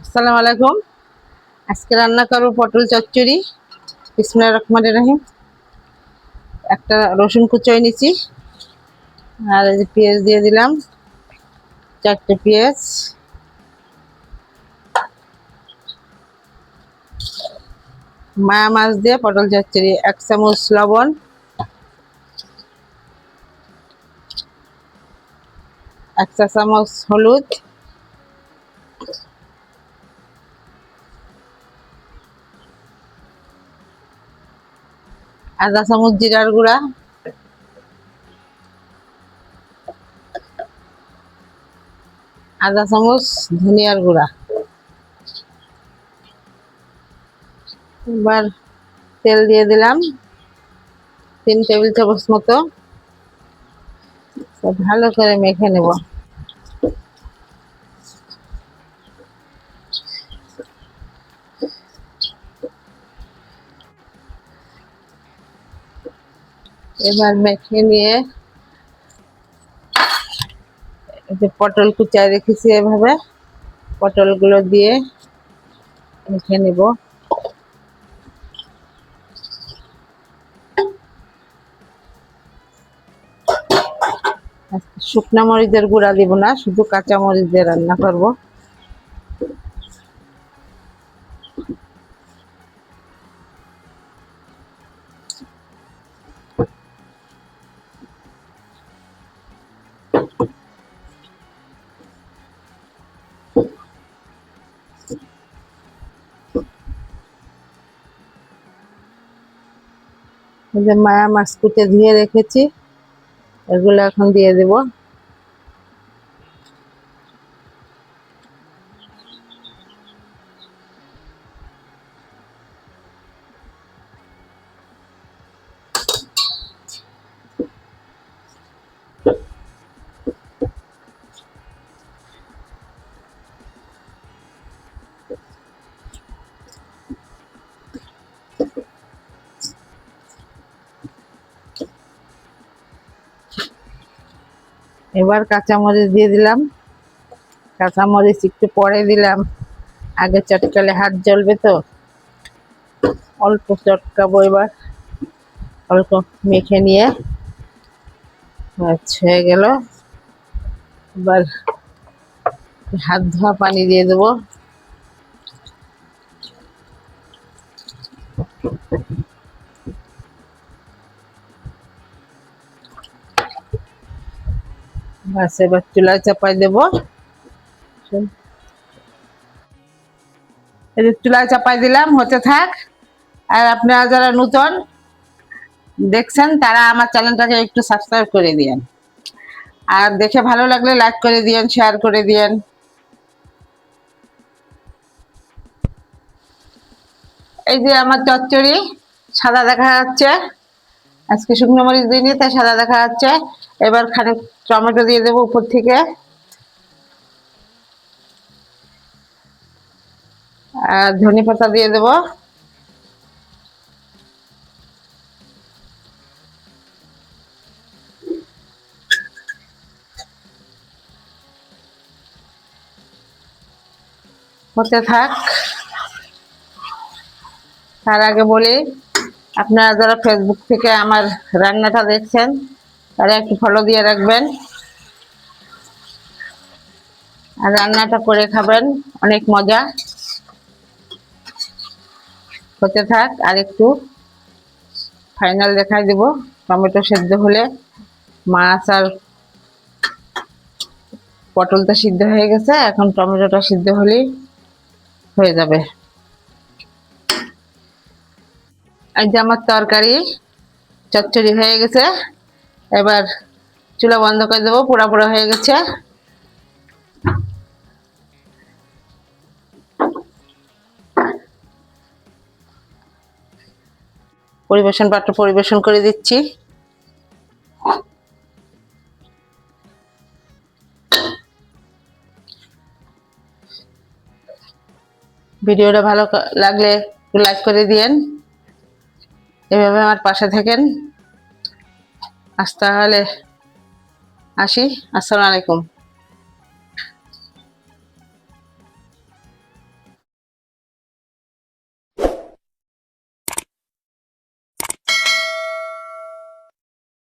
আসসালামু আলাইকুম। আজকে রান্না করব পটল চচ্চড়ি। বিসমিল্লাহির রহমানির রহিম। একটা রসুন কুচিয়ে নিয়েছি, আর এই যে পেঁয়াজ দিয়ে দিলাম, 4টে পেঁয়াজ। মায়া মাছ দিয়ে পটল চচ্চড়ি, 1 চামচ লবণ, এক চা চামচ হলুদ, আধা চামচ জিরার গুঁড়া, আধা চামচ ধনিয়ার গুঁড়া। এবার তেল দিয়ে দিলাম 3 টেবিল চামচ মতো। ভালো করে মেখে নেব। এবার মেখে নিয়ে এই যে পটল কুচায় রেখেছি, এভাবে পটলগুলো দিয়ে মেখে নেব। শুকনা মরিচের গুঁড়া দিব না, শুধু কাঁচা মরিচ দিয়ে রান্না করব। এই যে মায়া মাছ কুটে ধুয়ে রেখেছি, এগুলো এখন দিয়ে দেব। এবার কাঁচামরিচ দিয়ে দিলাম। কাঁচামরিচ একটু পরে দিলাম, আগে চটকালে হাত জ্বলবে তো, অল্প চটকাবো। এবার অল্প মেখে নিয়ে হয়ে গেল। এবার হাত ধোয়া পানি দিয়ে দেবো। বাস, এবার চুলায় চাপাই দেবো। এই যে চুলায় চাপাই দিলাম, হতে থাক। আর আপনারা যারা নতুন দেখছেন তারা আমার চ্যানেলটাকে একটু সাবস্ক্রাইব করে দিয়েন, আর দেখে ভালো লাগলে লাইক করে দিয়েন, শেয়ার করে দিয়েন। এই যে আমার চচ্চড়ি সাদা দেখা যাচ্ছে, আজকে শুকনো মরিচ দিইনি তাই সাদা দেখা যাচ্ছে। এবার খানিক টমেটো দিয়ে দেবো উপর থেকে, আর ধনে পাতা দিয়ে দেবো। হতে থাক। তার আগে বলি, আপনারা যারা ফেসবুক থেকে আমার রান্নাটা দেখছেন তারা একটু ফলো দিয়ে রাখবেন, আর রান্নাটা করে খাবেন, অনেক মজা। হতে থাক, আর একটু ফাইনাল দেখাই দেব। টমেটো সেদ্ধ হলে, মাছ আর পটলটা সিদ্ধ হয়ে গেছে, এখন টমেটোটা সিদ্ধ হলেই হয়ে যাবে। এই যে আমার তরকারি চচ্চড়ি হয়ে গেছে। এবার চুলা বন্ধ করে দেবো, পোড়া পোড়া হয়ে গেছে। পরিবেশন পাত্র পরিবেশন করে দিচ্ছি। ভিডিওটা ভালো লাগলে একটু লাইক করে দিয়েন, এভাবে আমার পাশে থাকেন। আজ তাহলে আসি, আসসালামু আলাইকুম।